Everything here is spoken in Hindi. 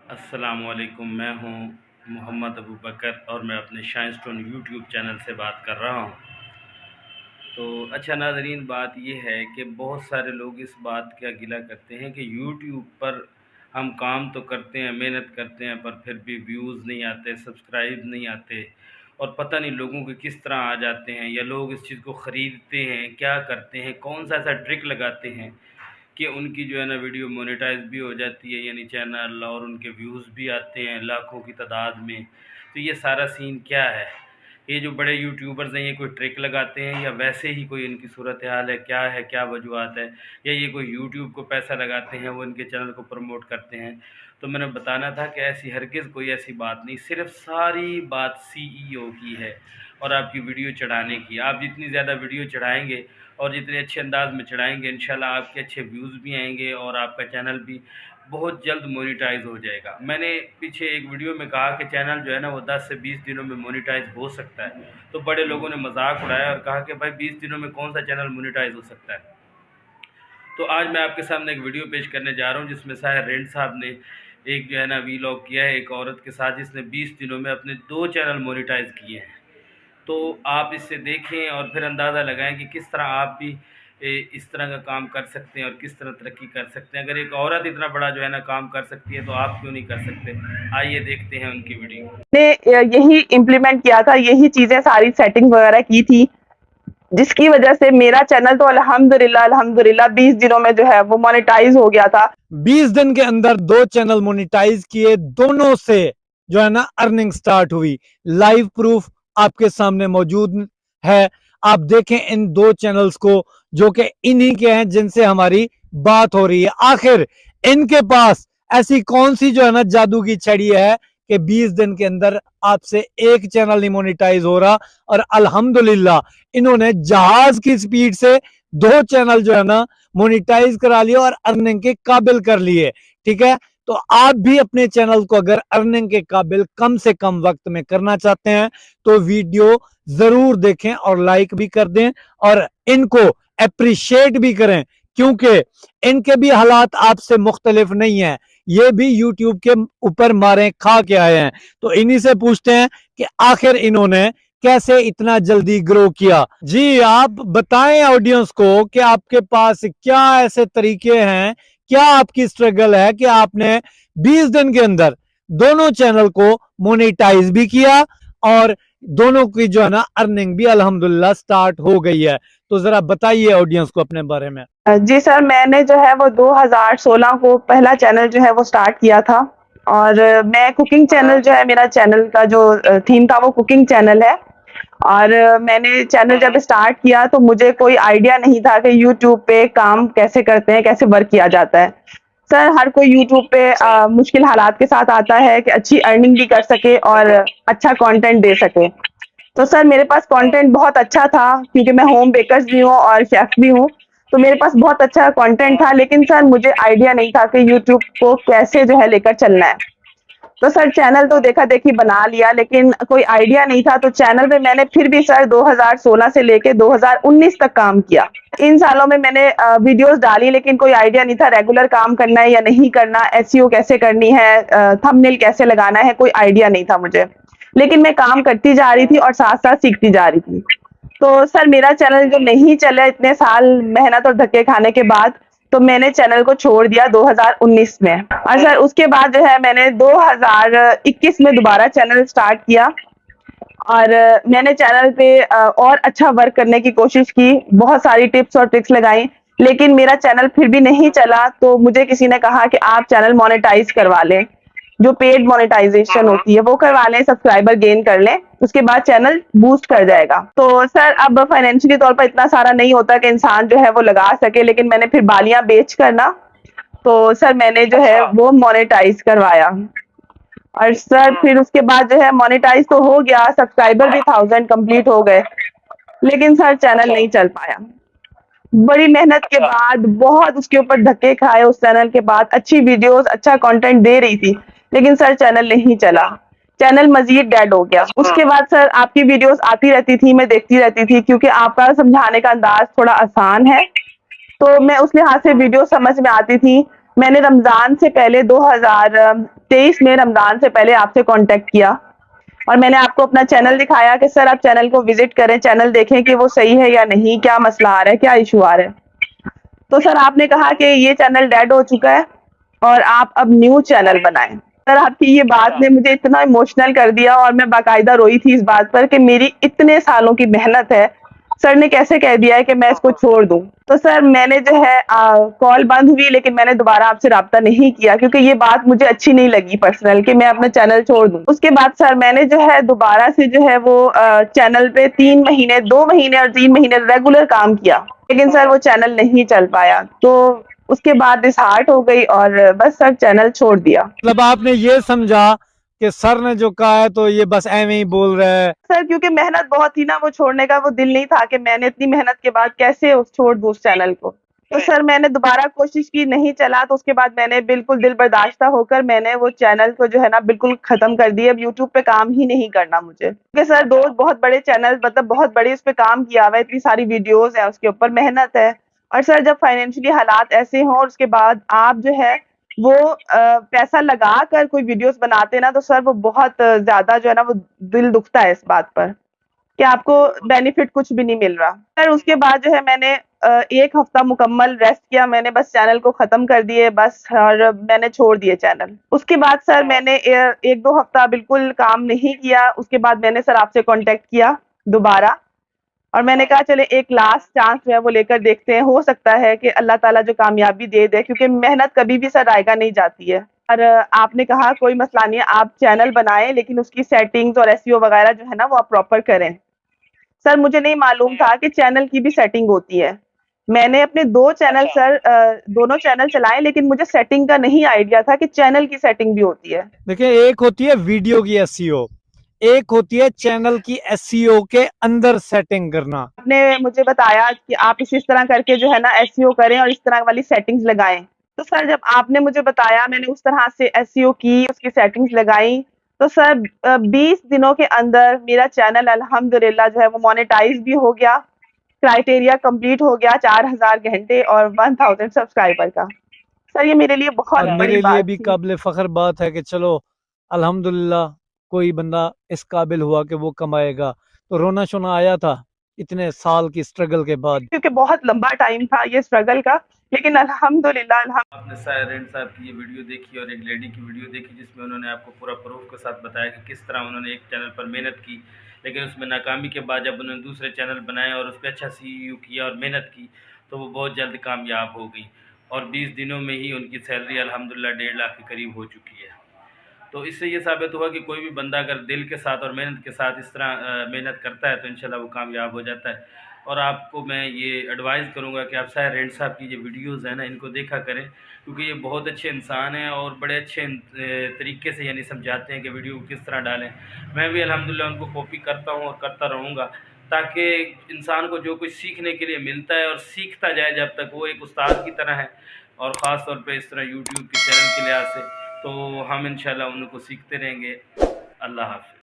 अस्सलामुअलैकुम। मैं हूँ मोहम्मद अबू बकर और मैं अपने शाइन स्टोन यूट्यूब चैनल से बात कर रहा हूँ। तो अच्छा नाज़रीन, बात ये है कि बहुत सारे लोग इस बात का गिला करते हैं कि यूट्यूब पर हम काम तो करते हैं, मेहनत करते हैं, पर फिर भी व्यूज़ नहीं आते, सब्सक्राइब नहीं आते और पता नहीं लोगों के किस तरह आ जाते हैं, या लोग इस चीज़ को ख़रीदते हैं, क्या करते हैं, कौन सा ऐसा ट्रिक लगाते हैं कि उनकी जो है ना वीडियो मोनेटाइज भी हो जाती है, यानी चैनल, और उनके व्यूज़ भी आते हैं लाखों की तादाद में। तो ये सारा सीन क्या है? ये जो बड़े यूट्यूबर्स हैं, ये कोई ट्रिक लगाते हैं या वैसे ही कोई इनकी सूरत हाल है, क्या है, क्या वजूहत है, या ये कोई यूट्यूब को पैसा लगाते हैं, वो इनके चैनल को प्रमोट करते हैं? तो मैंने बताना था कि ऐसी हरगिज़ कोई ऐसी बात नहीं, सिर्फ सारी बात सीईओ की है और आपकी वीडियो चढ़ाने की। आप जितनी ज़्यादा वीडियो चढ़ाएंगे और जितने अच्छे अंदाज में चढ़ाएंगे, इंशाल्लाह आपके अच्छे व्यूज़ भी आएंगे और आपका चैनल भी बहुत जल्द मोनेटाइज हो जाएगा। मैंने पीछे एक वीडियो में कहा कि चैनल जो है ना वो 10 से 20 दिनों में मोनेटाइज हो सकता है, तो बड़े लोगों ने मजाक उड़ाया और कहा कि भाई 20 दिनों में कौन सा चैनल मोनेटाइज हो सकता है। तो आज मैं आपके सामने एक वीडियो पेश करने जा रहा हूँ जिसमें साहिर रेंड साहब ने एक जो है ना वीलॉग किया है एक औरत के साथ, जिसने 20 दिनों में अपने 2 चैनल मोनेटाइज किए हैं। तो आप इससे देखें और फिर अंदाज़ा लगाएं कि किस तरह आप भी इस तरह का काम कर सकते हैं और किस तरह तरक्की कर सकते हैं। अगर एक औरत इतना बड़ा जो है ना काम कर सकती है, तो आप क्यों नहीं कर सकते? आइए देखते हैं उनकी वीडियो। ने यही इम्प्लीमेंट किया था, यही चीजें सारी सेटिंग वगैरह की थी, जिसकी वजह से मेरा चैनल तो अल्हम्दुलिल्लाह अल्हम्दुलिल्लाह 20 दिनों में जो है वो मोनेटाइज हो गया था। 20 दिन के अंदर 2 चैनल मोनेटाइज किए, दोनों से जो है ना अर्निंग स्टार्ट हुई। लाइव प्रूफ आपके सामने मौजूद है। आप देखें इन 2 चैनल्स को, जो कि इन्हीं के हैं जिनसे हमारी बात हो रही है। आखिर इनके पास ऐसी कौन सी जो है ना जादू की छड़ी है कि 20 दिन के अंदर आपसे एक चैनल नहीं मोनेटाइज हो रहा, और अल्हम्दुलिल्लाह इन्होंने जहाज की स्पीड से 2 चैनल जो है ना मोनिटाइज करा लिया और अर्निंग के काबिल कर लिए। ठीक है, तो आप भी अपने चैनल को अगर अर्निंग के काबिल कम से कम वक्त में करना चाहते हैं तो वीडियो जरूर देखें और लाइक भी कर दें और इनको अप्रिशिएट भी करें, क्योंकि इनके भी हालात आपसे मुख्तलिफ नहीं है। ये भी यूट्यूब के ऊपर मारे खा के आए हैं। तो इन्हीं से पूछते हैं कि आखिर इन्होंने कैसे इतना जल्दी ग्रो किया। जी, आप बताएं ऑडियंस को कि आपके पास क्या ऐसे तरीके हैं, क्या आपकी स्ट्रगल है कि आपने 20 दिन के अंदर दोनों चैनल को मोनेटाइज भी किया और दोनों की जो है ना अर्निंग भी अल्हम्दुलिल्लाह स्टार्ट हो गई है। तो जरा बताइए ऑडियंस को अपने बारे में। जी सर, मैंने जो है वो 2016 को पहला चैनल जो है वो स्टार्ट किया था, और मैं कुकिंग चैनल जो है, मेरा चैनल का जो थीम था वो कुकिंग चैनल है। और मैंने चैनल जब स्टार्ट किया तो मुझे कोई आइडिया नहीं था कि यूट्यूब पे काम कैसे करते हैं, कैसे वर्क किया जाता है। सर, हर कोई यूट्यूब पे मुश्किल हालात के साथ आता है कि अच्छी अर्निंग भी कर सके और अच्छा कंटेंट दे सके। तो सर, मेरे पास कंटेंट बहुत अच्छा था, क्योंकि मैं होम बेकर्स भी हूँ और शेफ भी हूँ, तो मेरे पास बहुत अच्छा कंटेंट था। लेकिन सर, मुझे आइडिया नहीं था कि यूट्यूब को कैसे जो है लेकर चलना है। तो सर, चैनल तो देखा देखी बना लिया, लेकिन कोई आइडिया नहीं था। तो चैनल पे मैंने फिर भी सर 2016 से लेके 2019 तक काम किया। इन सालों में मैंने वीडियोस डाली, लेकिन कोई आइडिया नहीं था रेगुलर काम करना है या नहीं करना, एसईओ कैसे करनी है, थंबनेल कैसे लगाना है, कोई आइडिया नहीं था मुझे। लेकिन मैं काम करती जा रही थी और साथ साथ सीखती जा रही थी। तो सर, मेरा चैनल जो नहीं चला इतने साल मेहनत और धक्के खाने के बाद, तो मैंने चैनल को छोड़ दिया 2019 में। और सर, उसके बाद जो है मैंने 2021 में दोबारा चैनल स्टार्ट किया, और मैंने चैनल पे और अच्छा वर्क करने की कोशिश की, बहुत सारी टिप्स और ट्रिक्स लगाई, लेकिन मेरा चैनल फिर भी नहीं चला। तो मुझे किसी ने कहा कि आप चैनल मोनेटाइज करवा लें, जो पेड मोनेटाइजेशन होती है वो करवा लें, सब्सक्राइबर गेन कर लें, उसके बाद चैनल बूस्ट कर जाएगा। तो सर, अब फाइनेंशियली तौर पर इतना सारा नहीं होता कि इंसान जो है वो लगा सके, लेकिन मैंने फिर बालियां बेच कर ना, तो सर मैंने जो है वो मोनेटाइज करवाया। और सर, फिर उसके बाद जो है मोनेटाइज तो हो गया, सब्सक्राइबर भी 1000 कंप्लीट हो गए, लेकिन सर चैनल नहीं चल पाया। बड़ी मेहनत के बाद, बहुत उसके ऊपर धक्के खाए, उस चैनल के बाद अच्छी वीडियोस, अच्छा कंटेंट दे रही थी, लेकिन सर चैनल नहीं चला, चैनल मजीद डेड हो गया। उसके बाद सर आपकी वीडियोस आती रहती थी, मैं देखती रहती थी, क्योंकि आपका समझाने का अंदाज थोड़ा आसान है, तो मैं उस लिहाज से वीडियो समझ में आती थी। मैंने रमज़ान से पहले 2023 में रमज़ान से पहले आपसे कॉन्टैक्ट किया और मैंने आपको अपना चैनल दिखाया कि सर आप चैनल को विज़िट करें, चैनल देखें कि वो सही है या नहीं, क्या मसला आ रहा है, क्या इश्यू आ रहा है। तो सर आपने कहा कि ये चैनल डेड हो चुका है और आप अब न्यू चैनल बनाएँ। सर आपकी ये बात ने मुझे इतना इमोशनल कर दिया और मैं बाकायदा रोई थी इस बात पर कि मेरी इतने सालों की मेहनत है, सर ने कैसे कह दिया है कि मैं इसको छोड़ दूँ। तो सर मैंने जो है कॉल बंद हुई लेकिन मैंने दोबारा आपसे राब्ता नहीं किया क्योंकि ये बात मुझे अच्छी नहीं लगी पर्सनल कि मैं अपना चैनल छोड़ दूँ। उसके बाद सर मैंने जो है दोबारा से जो है वो चैनल पे 3 महीने 2 महीने और 3 महीने रेगुलर काम किया, लेकिन सर वो चैनल नहीं चल पाया। तो उसके बाद डिसहार्ट हो गई और बस सर चैनल छोड़ दिया। मतलब आपने ये समझा कि सर ने जो कहा है तो ये बस ऐਵੇਂ ही बोल रहा है। सर क्योंकि मेहनत बहुत थी ना, वो छोड़ने का वो दिल नहीं था कि मैंने इतनी मेहनत के बाद कैसे उस छोड़ दूँ उस चैनल को। तो सर मैंने दोबारा कोशिश की, नहीं चला तो उसके बाद मैंने बिल्कुल दिल बर्दाश्ता होकर मैंने वो चैनल को जो है ना बिल्कुल ख़त्म कर दिया। अब यूट्यूब पे काम ही नहीं करना मुझे। क्योंकि सर 2 बहुत बड़े चैनल मतलब बहुत बड़े उस पे काम किया हुआ है, इतनी सारी वीडियोज़ हैं उसके ऊपर, मेहनत है। और सर जब फाइनेंशियली हालात ऐसे हों और उसके बाद आप जो है वो पैसा लगाकर कोई वीडियोज़ बनाते हैं ना तो सर वो बहुत ज़्यादा जो है ना वो दिल दुखता है इस बात पर कि आपको बेनिफिट कुछ भी नहीं मिल रहा। फिर उसके बाद जो है मैंने 1 हफ्ता मुकम्मल रेस्ट किया, मैंने बस चैनल को ख़त्म कर दिए बस और मैंने छोड़ दिए चैनल। उसके बाद सर मैंने 1-2 हफ्ता बिल्कुल काम नहीं किया, उसके बाद मैंने सर आपसे कॉन्टैक्ट किया दोबारा और मैंने कहा चले एक लास्ट चांस जो है वो लेकर देखते हैं, हो सकता है कि अल्लाह ताला जो कामयाबी दे दे क्योंकि मेहनत कभी भी सर रायगा नहीं जाती है। और आपने कहा कोई मसला नहीं है, आप चैनल बनाएँ लेकिन उसकी सेटिंग्स और एसईओ वगैरह जो है ना वो आप प्रॉपर करें। सर मुझे नहीं मालूम था कि चैनल की भी सेटिंग होती है। मैंने अपने 2 चैनल सर दोनों चैनल चलाए लेकिन मुझे सेटिंग का नहीं आइडिया था कि चैनल की सेटिंग भी होती है। देखिए, एक होती है वीडियो की एसईओ, एक होती है चैनल की एसईओ के अंदर सेटिंग करना। आपने मुझे बताया कि आप इस तरह करके जो है ना एसईओ करें और इस तरह वाली सेटिंग्स लगाएँ। तो सर जब आपने मुझे बताया मैंने उस तरह से एसईओ की, उसकी सेटिंग्स लगाई, तो सर 20 दिनों के अंदर मेरा चैनल अल्हम्दुलिल्लाह जो है वो मोनेटाइज़ भी हो गया। क्राइटेरिया कंप्लीट हो गया 4000 घंटे और 1000 सब्सक्राइबर का। सर ये मेरे लिए बहुत और बड़ी मेरे लिए बात भी थी। काबिल फ़ख्र बात है कि चलो अल्हम्दुलिल्लाह कोई बंदा इस काबिल हुआ कि वो कमाएगा। तो रोना-शोना आया था इतने साल की स्ट्रगल के बाद। क्योंकि बहुत लंबा टाइम था ये स्ट्रगल का, लेकिन अल्हम्दुलिल्लाह आपने सायरन साहब की ये वीडियो देखी और एक लेडी की वीडियो देखी जिसमें उन्होंने आपको पूरा प्रूफ के साथ बताया कि किस तरह उन्होंने एक चैनल पर मेहनत की, लेकिन उसमें नाकामी के बाद जब उन्होंने दूसरे चैनल बनाए और उस पर अच्छा सीईओ किया और मेहनत की तो वो बहुत जल्द कामयाब हो गई और 20 दिनों में ही उनकी सैलरी अल्हम्दुलिल्लाह 1.5 लाख के करीब हो चुकी है। तो इससे ये साबित हुआ कि कोई भी बंदा अगर दिल के साथ और मेहनत के साथ इस तरह मेहनत करता है तो इंशाल्लाह वो कामयाब हो जाता है। और आपको मैं ये एडवाइस करूँगा कि आप साहिर हिंड साहब की जो वीडियोज़ हैं ना इनको देखा करें क्योंकि ये बहुत अच्छे इंसान हैं और बड़े अच्छे तरीके से यानी समझाते हैं कि वीडियो को किस तरह डालें। मैं भी अल्हम्दुलिल्लाह उनको कॉपी करता हूँ और करता रहूँगा ताकि इंसान को जो कुछ सीखने के लिए मिलता है और सीखता जाए जब तक वो एक उस्ताद की तरह है और ख़ास तौर पे इस तरह यूट्यूब के चैनल के लिहाज से तो हम इंशाल्लाह उनको सीखते रहेंगे। अल्लाह हाफ़िज़।